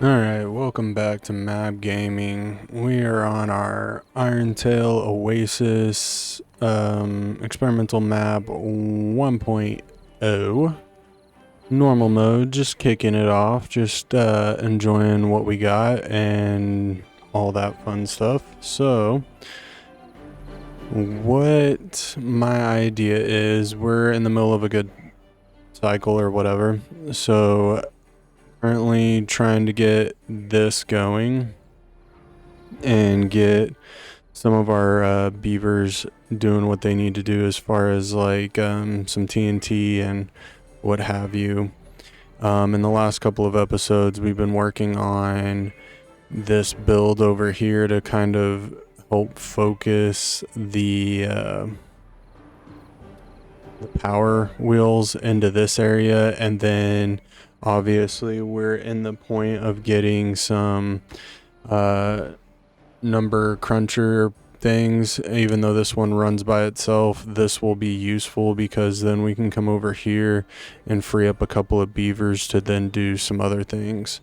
Alright, welcome back to Mab Gaming. We are on our Iron Teeth Oasis experimental map 1.0. Normal mode, just kicking it off, just enjoying what we got and all that fun stuff. So, what my idea is, we're in the middle of a good cycle or whatever. So, currently trying to get this going and get some of our beavers doing what they need to do as far as like some TNT and what have you. In the last couple of episodes we've been working on this build over here to kind of help focus the power wheels into this area, and then obviously we're in the point of getting some number cruncher things. Even though this one runs by itself, this will be useful because then we can come over here and free up a couple of beavers to then do some other things.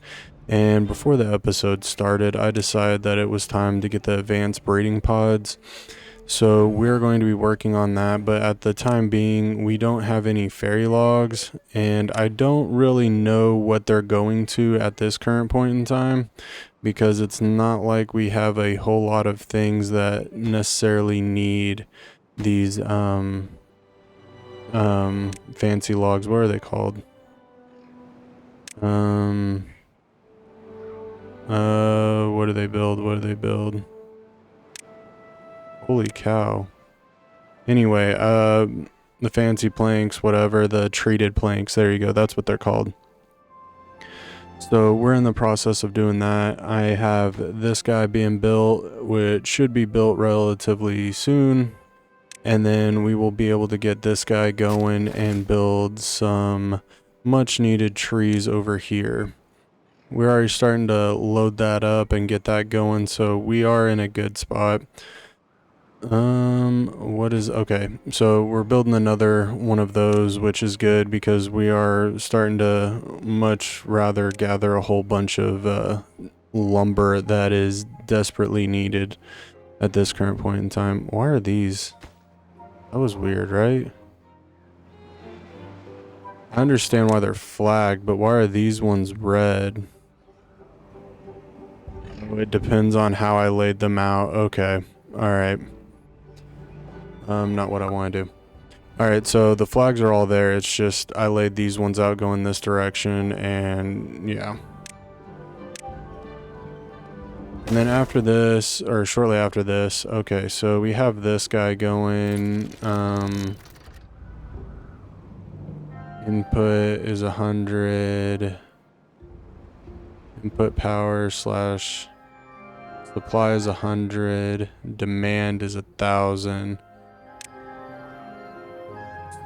And before the episode started, I decided that it was time to get the advanced breeding pods. So we're going to be working on that, but at the time being, we don't have any fairy logs, and I don't really know what they're going to at this current point in time, because it's not like we have a whole lot of things that necessarily need these fancy logs. What are they called? What do they build? What do they build? Holy cow. Anyway, the fancy planks, whatever, the treated planks, there you go, that's what they're called. So we're in the process of doing that. I have this guy being built, which should be built relatively soon. And then we will be able to get this guy going and build some much needed trees over here. We're already starting to load that up and get that going, so we are in a good spot. Okay, so we're building another one of those, which is good because we are starting to much rather gather a whole bunch of lumber that is desperately needed at this current point in time. Why are these? That was weird, right? I understand why they're flagged, but why are these ones red? Oh, it depends on how I laid them out. Okay, alright. Not what I want to do. Alright, so the flags are all there. It's just I laid these ones out going this direction, and yeah. And then after this, or shortly after this, okay, so we have this guy going. Input is 100. Input power / supply is 100. Demand is 1,000.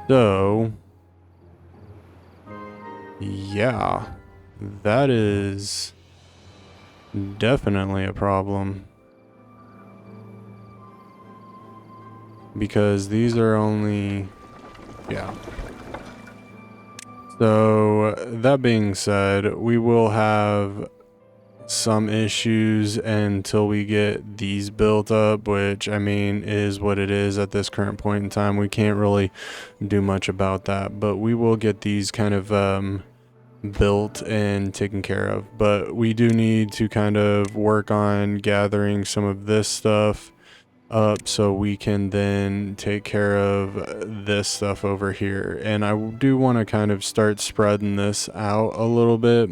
So, yeah, that is definitely a problem. Because these are only, yeah. So, that being said, we will have some issues until we get these built up, which I mean is what it is at this current point in time. We can't really do much about that, but we will get these kind of built and taken care of. But we do need to kind of work on gathering some of this stuff up so we can then take care of this stuff over here. And I do want to kind of start spreading this out a little bit.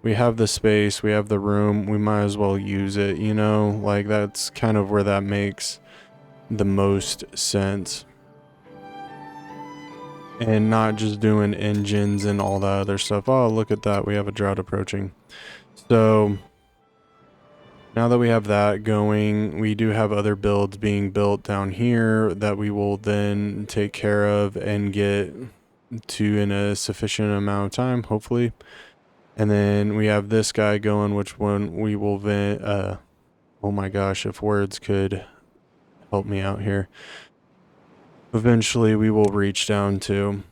We have the space, we have the room, we might as well use it, you know? Like, that's kind of where that makes the most sense. And not just doing engines and all that other stuff. Oh, look at that, we have a drought approaching. So, now that we have that going, we do have other builds being built down here that we will then take care of and get to in a sufficient amount of time, hopefully. And then we have this guy going, which one we will vent. Oh my gosh, if words could help me out here. Eventually we will reach down to.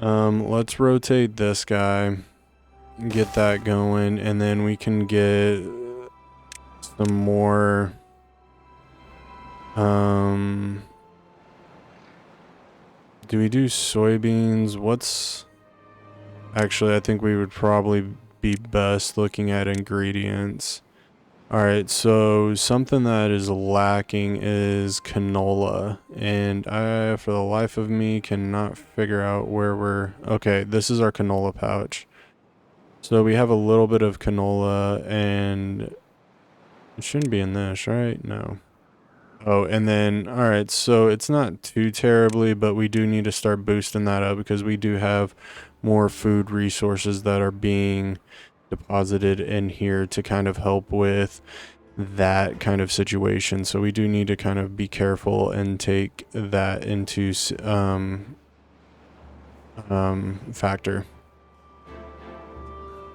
Let's rotate this guy, get that going, and then we can get some more, do we do soybeans? Actually, I think we would probably be best looking at ingredients. Alright, so something that is lacking is canola, and I, for the life of me, cannot figure out where we're... Okay, this is our canola pouch. So we have a little bit of canola, and it shouldn't be in this, right? No. Oh, and then, alright, so it's not too terribly, but we do need to start boosting that up because we do have more food resources that are being deposited in here to kind of help with that kind of situation. So we do need to kind of be careful and take that into factor.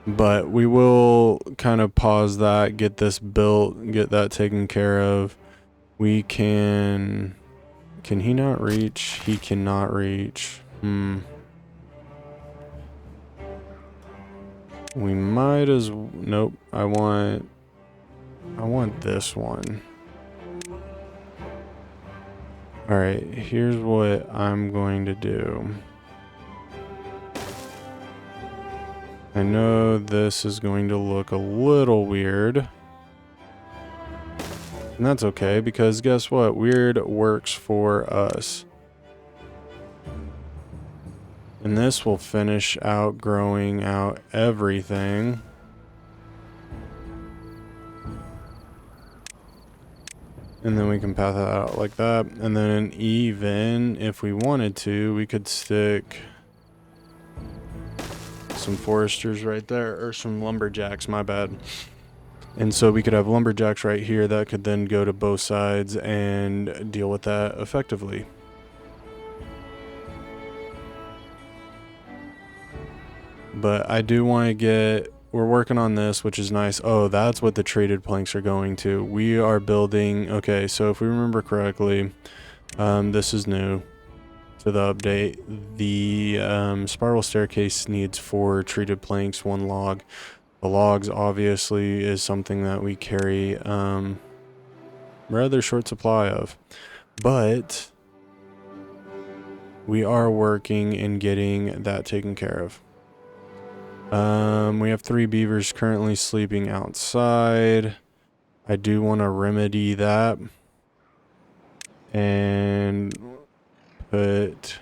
But we will kind of pause that, get this built, get that taken care of. We can he not reach? He cannot reach. We might as... Nope. I want this one. Alright, here's what I'm going to do. I know this is going to look a little weird. And that's okay, because guess what? Weird works for us. And this will finish out growing out everything. And then we can path that out like that. And then even if we wanted to, we could stick some foresters right there, or some lumberjacks, my bad. And so we could have lumberjacks right here that could then go to both sides and deal with that effectively. But I do want to get... We're working on this, which is nice. Oh, that's what the treated planks are going to. We are building... Okay, so if we remember correctly, this is new to the update. The spiral staircase needs 4 treated planks, 1 log. The logs obviously is something that we carry rather short supply of. But we are working in getting that taken care of. We have 3 beavers currently sleeping outside. I do want to remedy that and put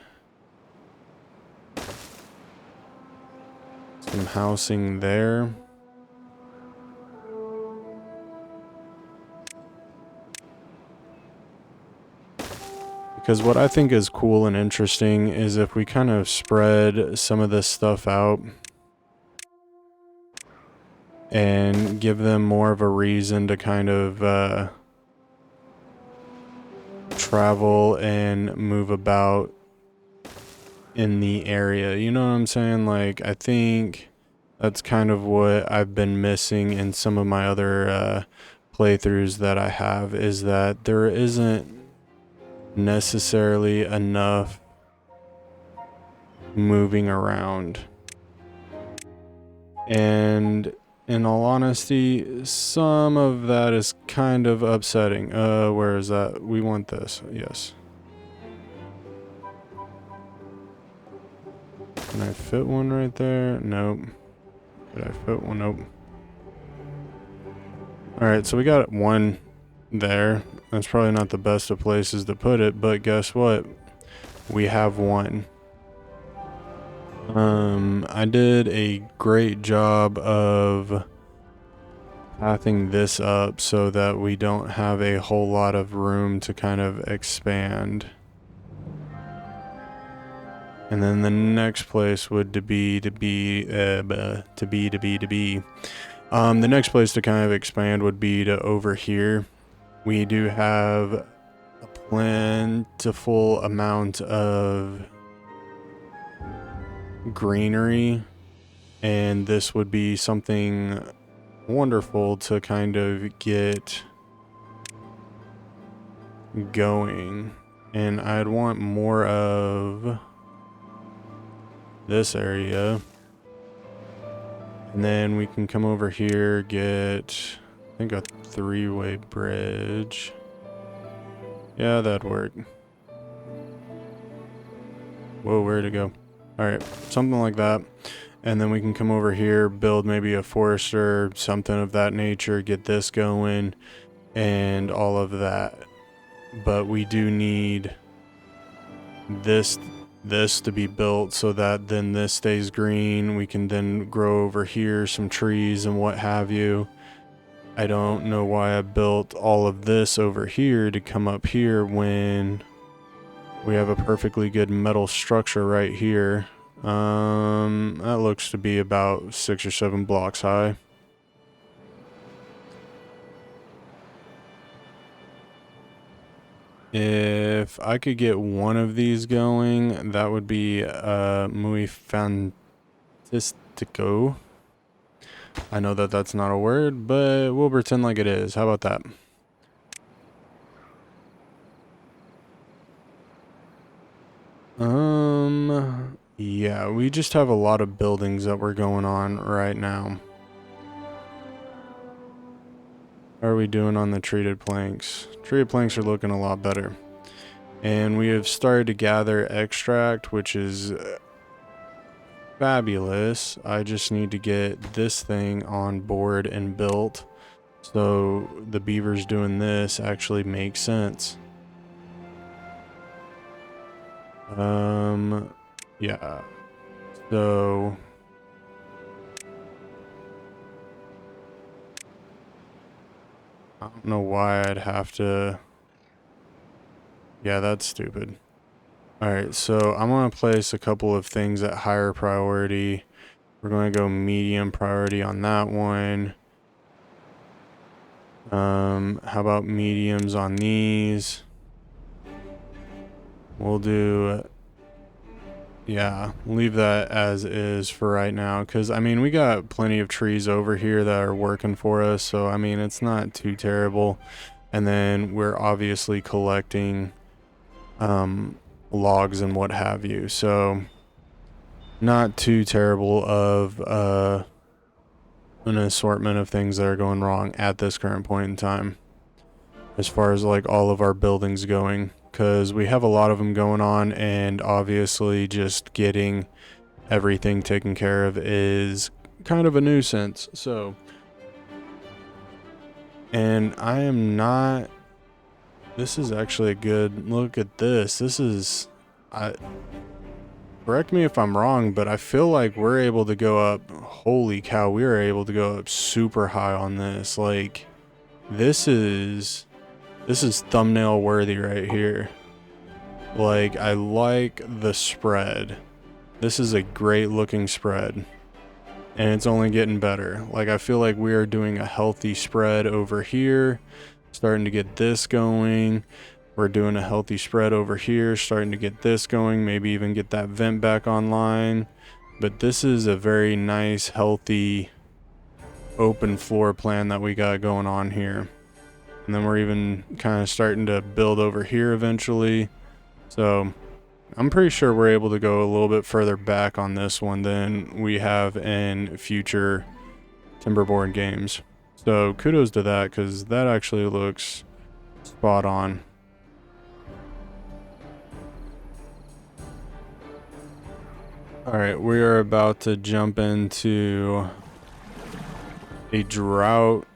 some housing there. Because what I think is cool and interesting is if we kind of spread some of this stuff out and give them more of a reason to kind of travel and move about in the area. You know what I'm saying? Like, I think that's kind of what I've been missing in some of my other playthroughs that I have, is that there isn't necessarily enough moving around. And in all honesty, some of that is kind of upsetting. Where is that? We want this. Yes. Can I fit one right there? Nope. Did I fit one? Nope. Alright, so we got one there. That's probably not the best of places to put it, but guess what? We have one. I did a great job of pathing this up so that we don't have a whole lot of room to kind of expand. And then the next place would be the next place to kind of expand would be to over here. We do have a plentiful amount of greenery, and this would be something wonderful to kind of get going. And I'd want more of this area, and then we can come over here, get I think a 3-way bridge. Yeah, that'd work. Whoa, where'd it go? Alright, something like that. And then we can come over here, build maybe a forester, something of that nature, get this going, and all of that. But we do need this to be built so that then this stays green. We can then grow over here some trees and what have you. I don't know why I built all of this over here to come up here when we have a perfectly good metal structure right here. That looks to be about 6 or 7 blocks high. If I could get one of these going, that would be muy fantastico. I know that that's not a word, but we'll pretend like it is. How about that? Yeah, we just have a lot of buildings that we're going on right now. How are we doing on the treated planks? Treated planks are looking a lot better. And we have started to gather extract, which is fabulous. I just need to get this thing on board and built. So the beavers doing this actually makes sense. Yeah. So I don't know why I'd have to. Yeah, that's stupid. Alright, so I'm going to place a couple of things at higher priority. We're going to go medium priority on that one. How about mediums on these? We'll do, yeah, leave that as is for right now. Because, I mean, we got plenty of trees over here that are working for us. So, I mean, it's not too terrible. And then we're obviously collecting logs and what have you. So, not too terrible of an assortment of things that are going wrong at this current point in time. As far as like all of our buildings going. Because we have a lot of them going on, and obviously just getting everything taken care of is kind of a nuisance. So, and I am not, this is actually a good, look at this. This is, correct me if I'm wrong, but I feel like we're able to go up, holy cow, we are able to go up super high on this. Like, this is thumbnail worthy right here. Like, I like the spread. This is a great looking spread. And it's only getting better. Like, I feel like we are doing a healthy spread over here. Starting to get this going. We're doing a healthy spread over here. Starting to get this going. Maybe even get that vent back online. But this is a very nice, healthy, open floor plan that we got going on here. And then we're even kind of starting to build over here eventually. So I'm pretty sure we're able to go a little bit further back on this one than we have in future Timberborn games. So kudos to that, because that actually looks spot on. Alright, we are about to jump into a drought.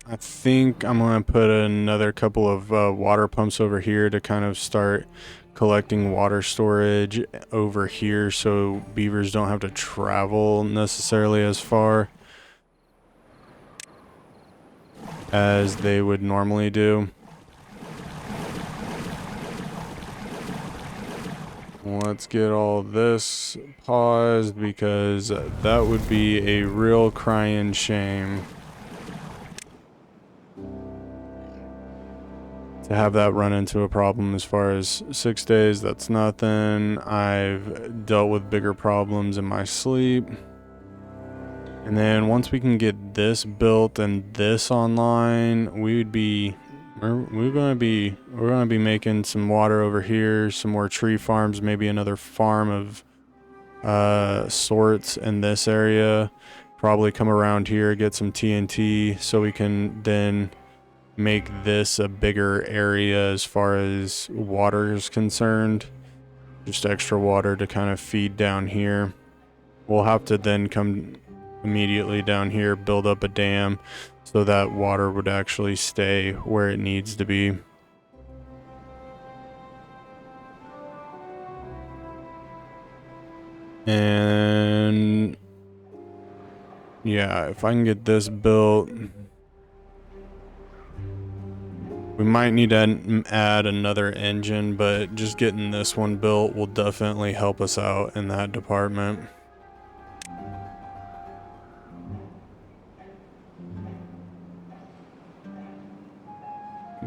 I think I'm going to put another couple of water pumps over here to kind of start collecting water storage over here so beavers don't have to travel necessarily as far as they would normally do. Let's get all this paused, because that would be a real crying shame. to have that run into a problem. As far as 6 days, that's nothing. I've dealt with bigger problems in my sleep. And then once we can get this built and this online, we're gonna be making some water over here, some more tree farms, maybe another farm of sorts in this area. Probably come around here, get some TNT, so we can then make this a bigger area as far as water is concerned. Just extra water to kind of feed down here. We'll have to then come immediately down here, build up a dam so that water would actually stay where it needs to be. And yeah, if I can get this built, we might need to add another engine, but just getting this one built will definitely help us out in that department.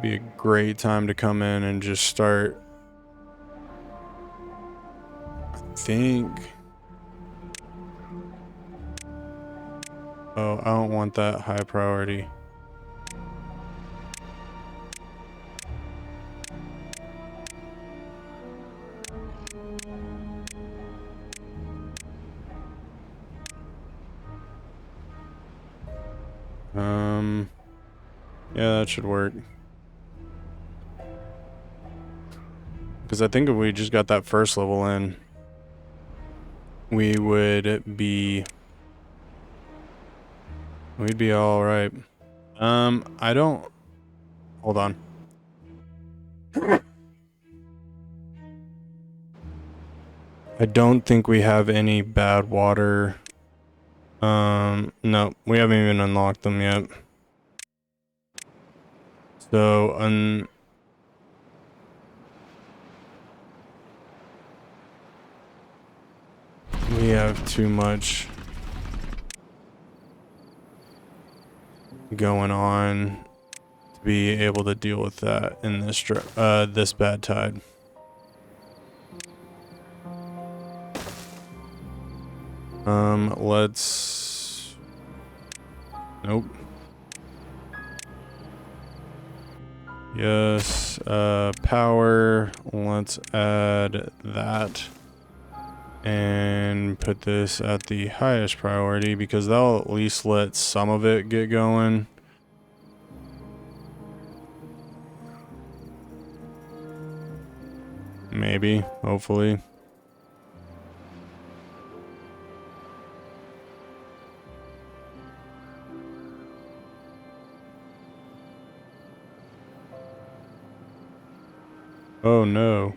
Be a great time to come in and just start. I think. Oh, I don't want that high priority. Yeah, that should work. Because I think if we just got that first level in, we'd be all right. I don't. Hold on. I don't think we have any bad water. No, we haven't even unlocked them yet. So, we have too much going on to be able to deal with that in this this bad tide. Let's. Nope. Yes, power. Let's add that. And put this at the highest priority because that'll at least let some of it get going. Maybe, hopefully. Oh no.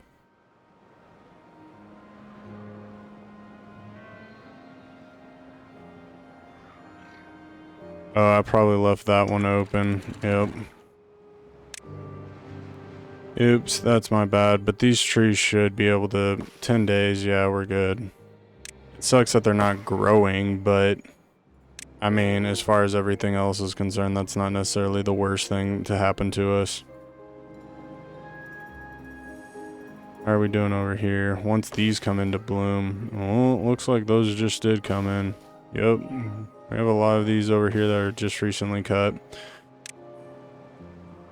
Oh, I probably left that one open. Yep. Oops, that's my bad. But these trees should be able to... 10 days, yeah, we're good. It sucks that they're not growing, but... I mean, as far as everything else is concerned, that's not necessarily the worst thing to happen to us. How are we doing over here? Once these come into bloom... Well, looks like those just did come in. Yep. We have a lot of these over here that are just recently cut.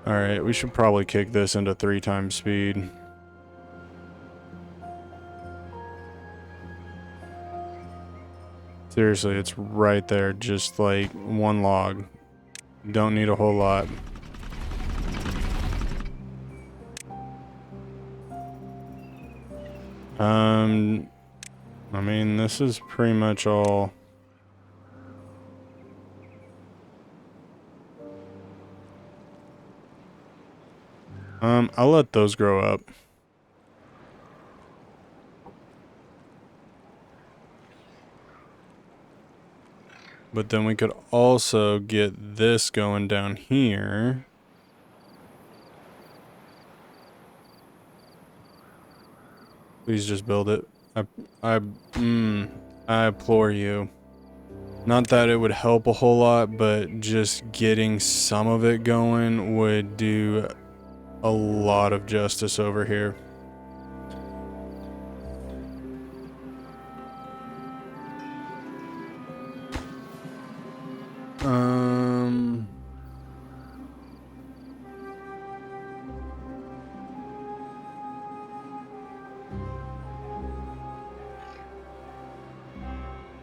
Alright, we should probably kick this into 3 times speed. Seriously, it's right there, just like one log. Don't need a whole lot. I mean, this is pretty much all. I'll let those grow up. But then we could also get this going down here. Please just build it. I implore you. Not that it would help a whole lot, but just getting some of it going would do a lot of justice over here.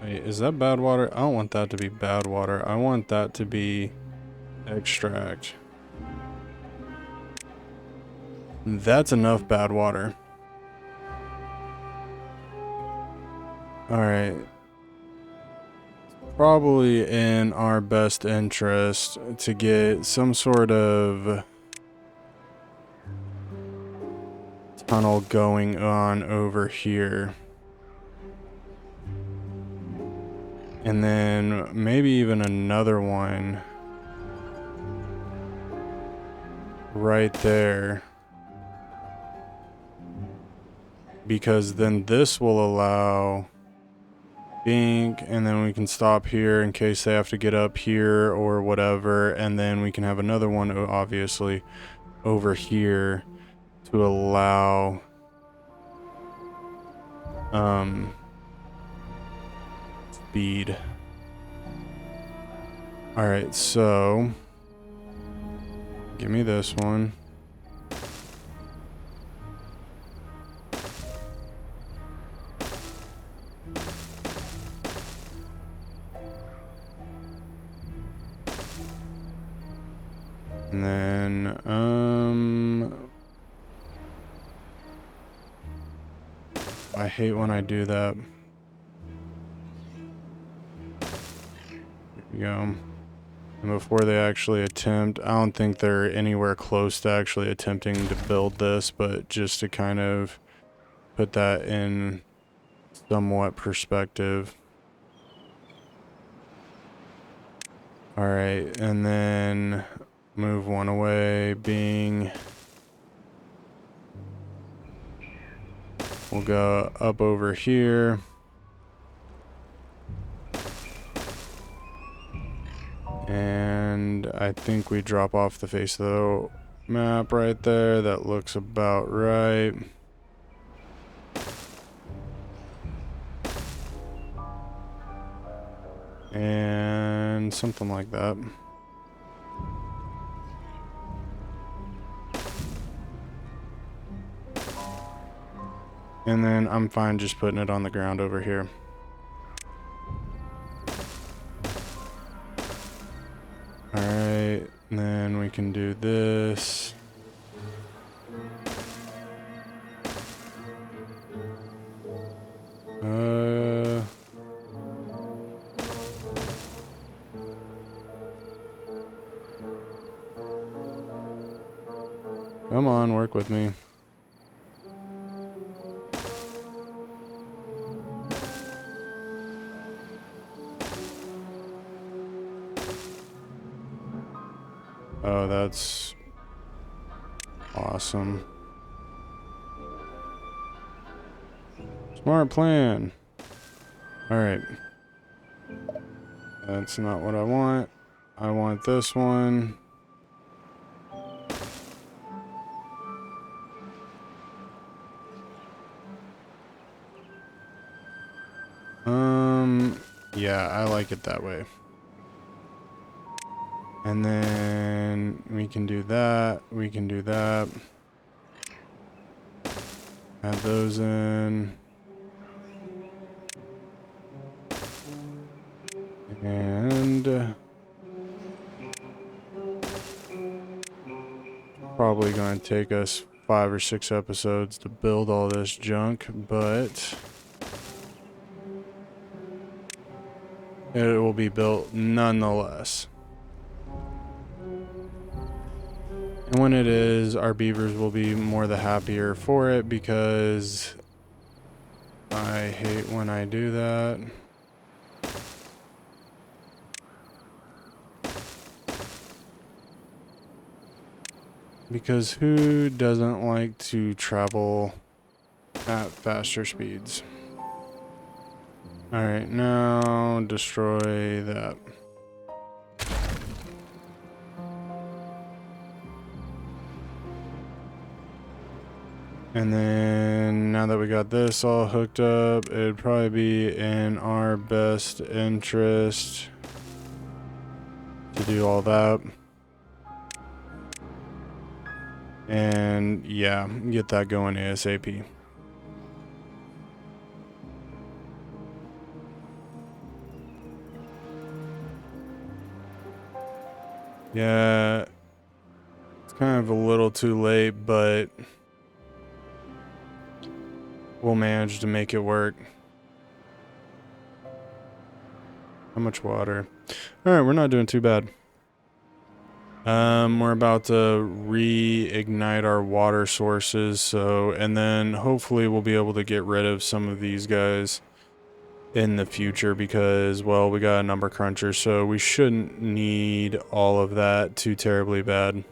Wait, is that bad water? I don't want that to be bad water. I want that to be extract. That's enough bad water. Alright. Probably in our best interest to get some sort of tunnel going on over here. And then maybe even another one right there. Because then this will allow ink, and then we can stop here in case they have to get up here or whatever. And then we can have another one, obviously, over here to allow speed. All right, so give me this one. And then I hate when I do that. Here we go. And before they actually attempt, I don't think they're anywhere close to actually attempting to build this, but just to kind of put that in somewhat perspective. All right, and then move one away, being we'll go up over here. And I think we drop off the face of the map right there. That looks about right. And something like that. And then I'm fine just putting it on the ground over here. Alright, then we can do this. Come on, work with me. Oh, that's awesome. Smart plan. All right. That's not what I want. I want this one. Yeah, I like it that way. And then we can do that. We can do that. Add those in. And probably going to take us 5 or 6 episodes to build all this junk, but it will be built nonetheless. And when it is, our beavers will be more the happier for it, because I hate when I do that. Because who doesn't like to travel at faster speeds? Alright, now destroy that. And then now that we got this all hooked up, it'd probably be in our best interest to do all that. And yeah, get that going ASAP. Yeah, it's kind of a little too late, but we'll manage to make it work. How much water? Alright, we're not doing too bad. We're about to reignite our water sources, so, and then hopefully we'll be able to get rid of some of these guys in the future because, well, we got a number cruncher, so we shouldn't need all of that too terribly bad.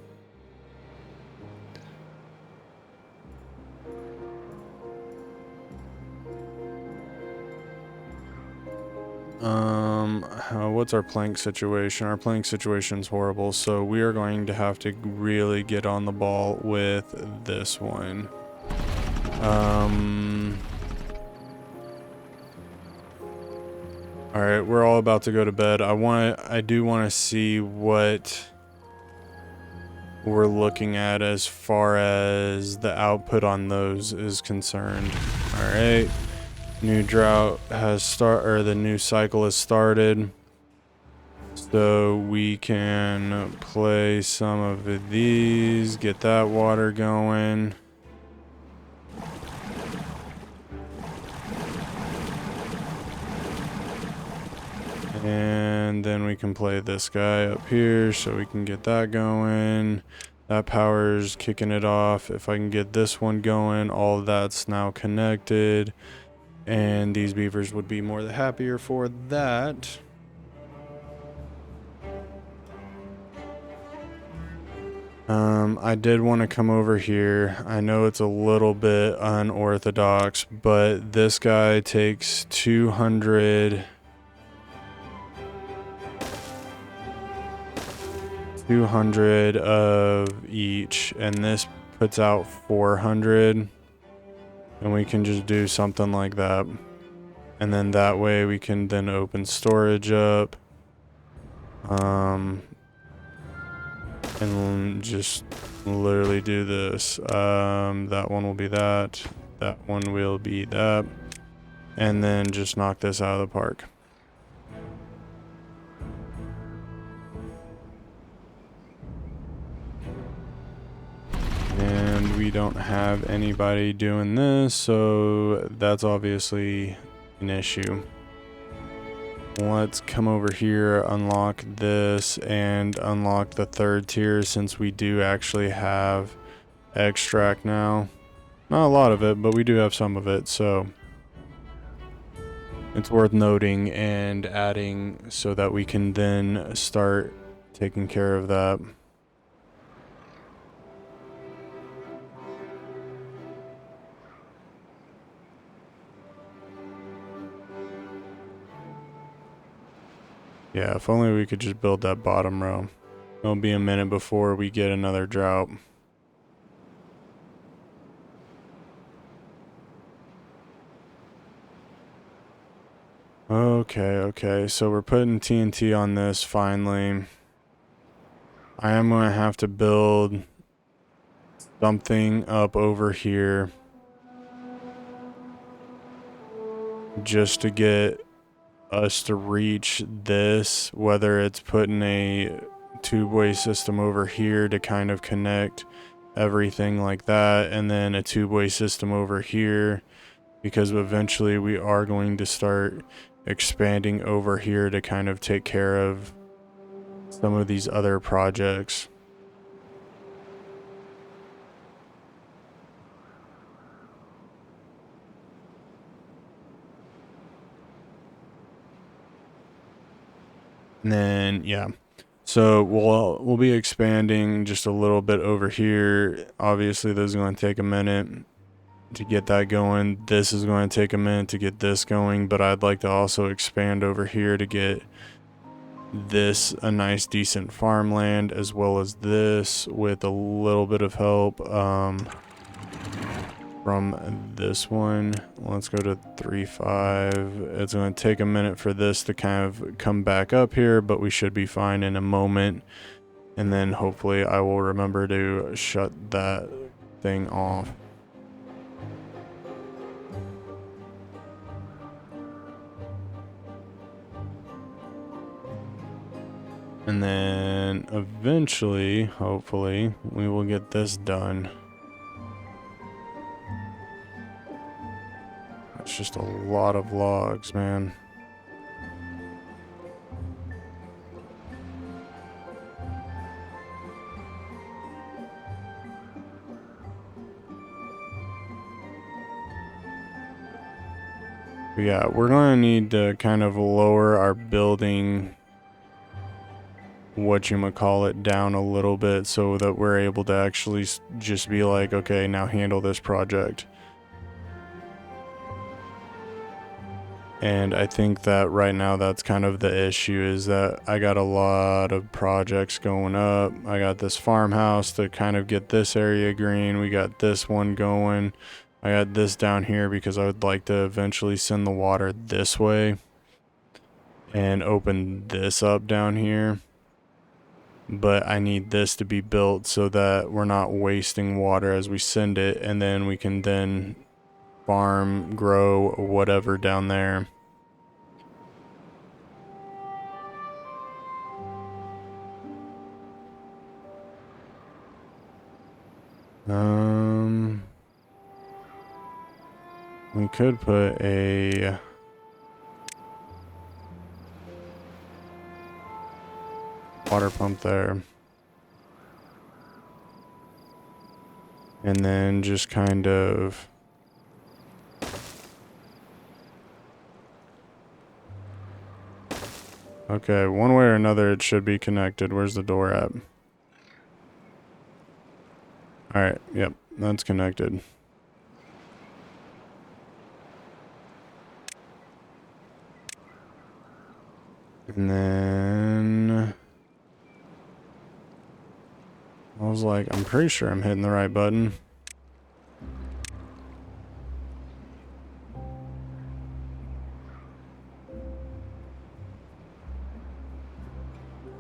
What's our plank situation? Our plank situation is horrible, so we are going to have to really get on the ball with this one. Alright, we're all about to go to bed. I do want to see what we're looking at as far as the output on those is concerned. Alright. New drought has the new cycle has started. So we can play some of these, get that water going. And then we can play this guy up here so we can get that going. That power's kicking it off. If I can get this one going, all of that's now connected. And these beavers would be more the happier for that. I did want to come over here. I know it's a little bit unorthodox, but this guy takes 200 of each, and this puts out 400, and we can just do something like that, and then that way we can then open storage up, and just literally do this. That one will be that one will be that, and then just knock this out of the park. And we don't have anybody doing this, so that's obviously an issue. Let's come over here, unlock this, and unlock the third tier since we do actually have extract now. Not a lot of it, but we do have some of it, so it's worth noting and adding so that we can then start taking care of that. Yeah, if only we could just build that bottom row. It'll be a minute before we get another drought. Okay, so we're putting TNT on this finally. I am going to have to build something up over here just to get us to reach this, whether it's putting a tubeway system over here to kind of connect everything like that, and then a tubeway system over here, because eventually we are going to start expanding over here to kind of take care of some of these other projects. And then, yeah. So we'll be expanding just a little bit over here. Obviously, this is going to take a minute to get that going. This is going to take a minute to get this going, but I'd like to also expand over here to get this a nice decent farmland, as well as this with a little bit of help. from this one. Let's go to 3.5. It's going to take a minute for this to kind of come back up here, but we should be fine in a moment. And then hopefully I will remember to shut that thing off. And then eventually, hopefully, we will get this done. It's just a lot of logs, man. But yeah, we're going to need to kind of lower our building, whatchamacallit, down a little bit so that we're able to actually just be like, okay, now handle this project. And I think that right now that's kind of the issue, is that I got a lot of projects going up. I got this farmhouse to kind of get this area green. We got this one going. I got this down here because I would like to eventually send the water this way and open this up down here. But I need this to be built so that we're not wasting water as we send it, and then we can then farm, grow, whatever down there. We could put a water pump there. And then just kind of okay, one way or another it should be connected. Where's the door at? Alright, yep, that's connected. And then I was like, I'm pretty sure I'm hitting the right button.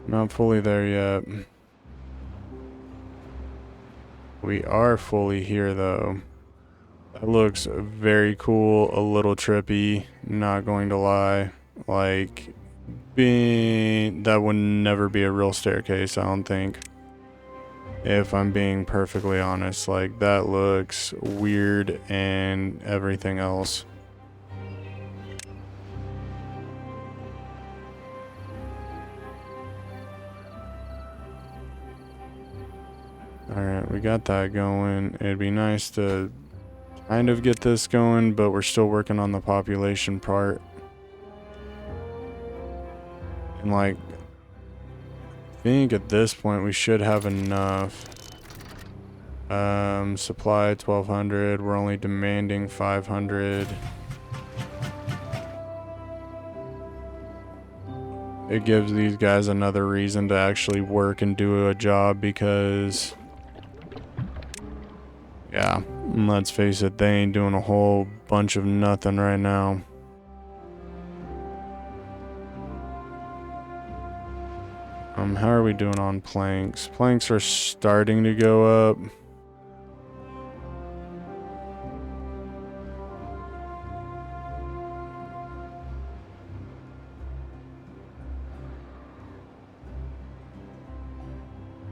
Not fully there yet. We are fully here though. That looks very cool, a little trippy, not going to lie. Like, that would never be a real staircase, I don't think. If I'm being perfectly honest, like, that looks weird and everything else. Alright, we got that going. It'd be nice to kind of get this going, but we're still working on the population part. And like, I think at this point we should have enough. Supply 1,200. We're only demanding 500. It gives these guys another reason to actually work and do a job because, yeah, let's face it, they ain't doing a whole bunch of nothing right now. How are we doing on planks? Planks are starting to go up.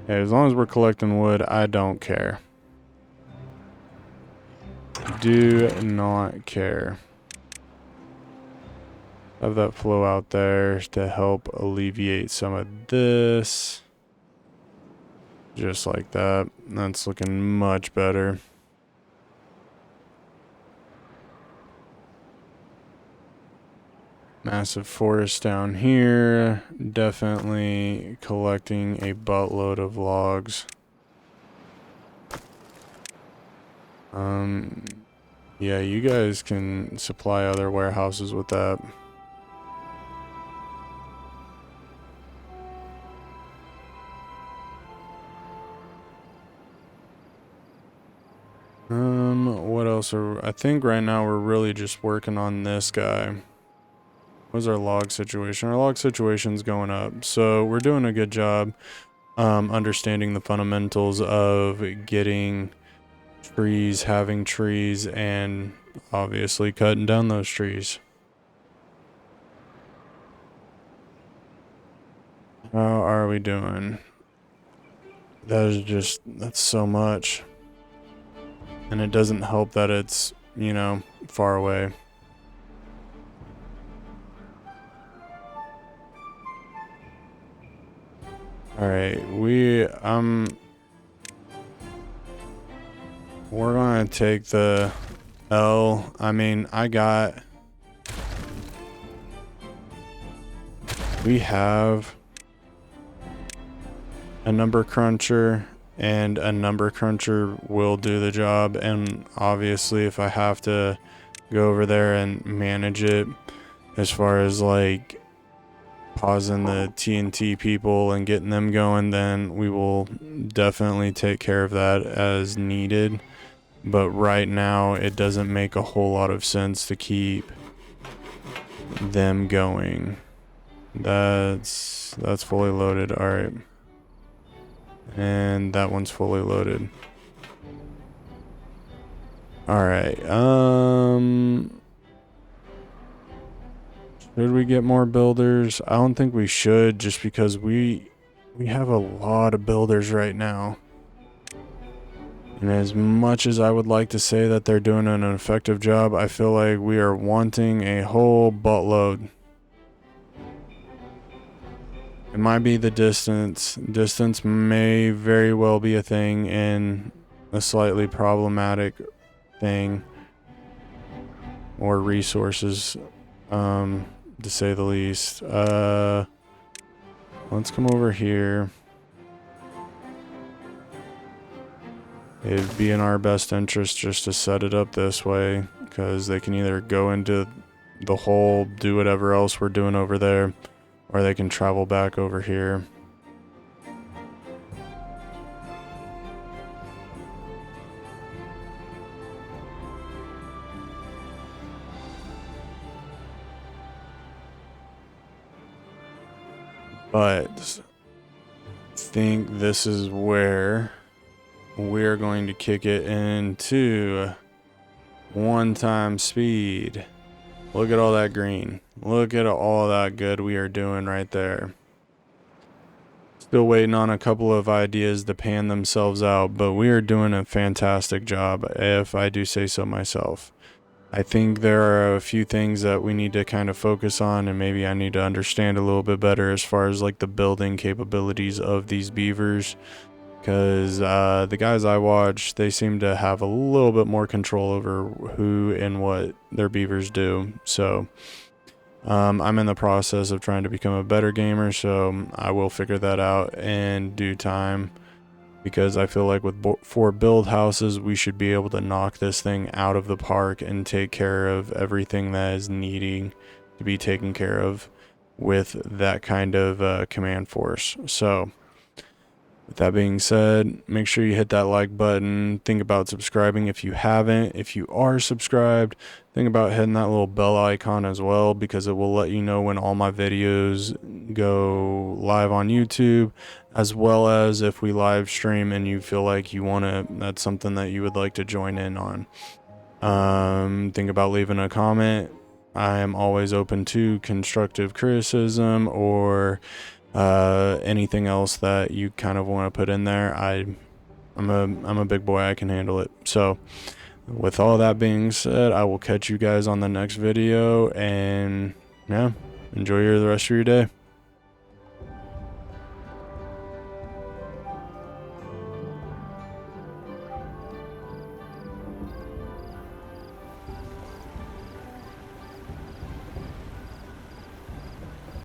Hey, as long as we're collecting wood, I don't care. Do not care. Have that flow out there to help alleviate some of this. Just like that. That's looking much better. Massive forest down here. Definitely collecting a buttload of logs. Yeah, you guys can supply other warehouses with that. What else I think right now we're really just working on this guy. What's our log situation? Our log situation's going up, so we're doing a good job understanding the fundamentals of getting trees, having trees, and obviously cutting down those trees. How are we doing? That's so much. And it doesn't help that it's, you know, far away. Alright, we're gonna take the L. I mean, we have a number cruncher, and a number cruncher will do the job. And obviously if I have to go over there and manage it as far as like pausing the TNT people and getting them going, then we will definitely take care of that as needed. But right now it doesn't make a whole lot of sense to keep them going. That's fully loaded. All right. And that one's fully loaded. All right. Should we get more builders? I don't think we should, just because we have a lot of builders right now. And as much as I would like to say that they're doing an effective job, I feel like we are wanting a whole buttload. It might be the distance. Distance may very well be a thing, and a slightly problematic thing. Or resources, to say the least. Let's come over here. It'd be in our best interest just to set it up this way, because they can either go into the hole, do whatever else we're doing over there, or they can travel back over here. But I think this is where we're going to kick it into 1 speed. Look at all that green. Look at all that good we are doing right there. Still waiting on a couple of ideas to pan themselves out, but we are doing a fantastic job, if I do say so myself. I think there are a few things that we need to kind of focus on, and maybe I need to understand a little bit better as far as like the building capabilities of these beavers. Because the guys I watch, they seem to have a little bit more control over who and what their beavers do. So I'm in the process of trying to become a better gamer, so I will figure that out in due time. Because I feel like with 4 build houses, we should be able to knock this thing out of the park and take care of everything that is needing to be taken care of with that kind of command force. So with that being said, make sure you hit that like button. Think about subscribing if you haven't. If you are subscribed, think about hitting that little bell icon as well, because it will let you know when all my videos go live on YouTube, as well as if we live stream and you feel like you want to, that's something that you would like to join in on. Think about leaving a comment. I am always open to constructive criticism or anything else that you kind of want to put in there. I'm a big boy, I can handle it. So with all that being said, I will catch you guys on the next video, and yeah, enjoy the rest of your day.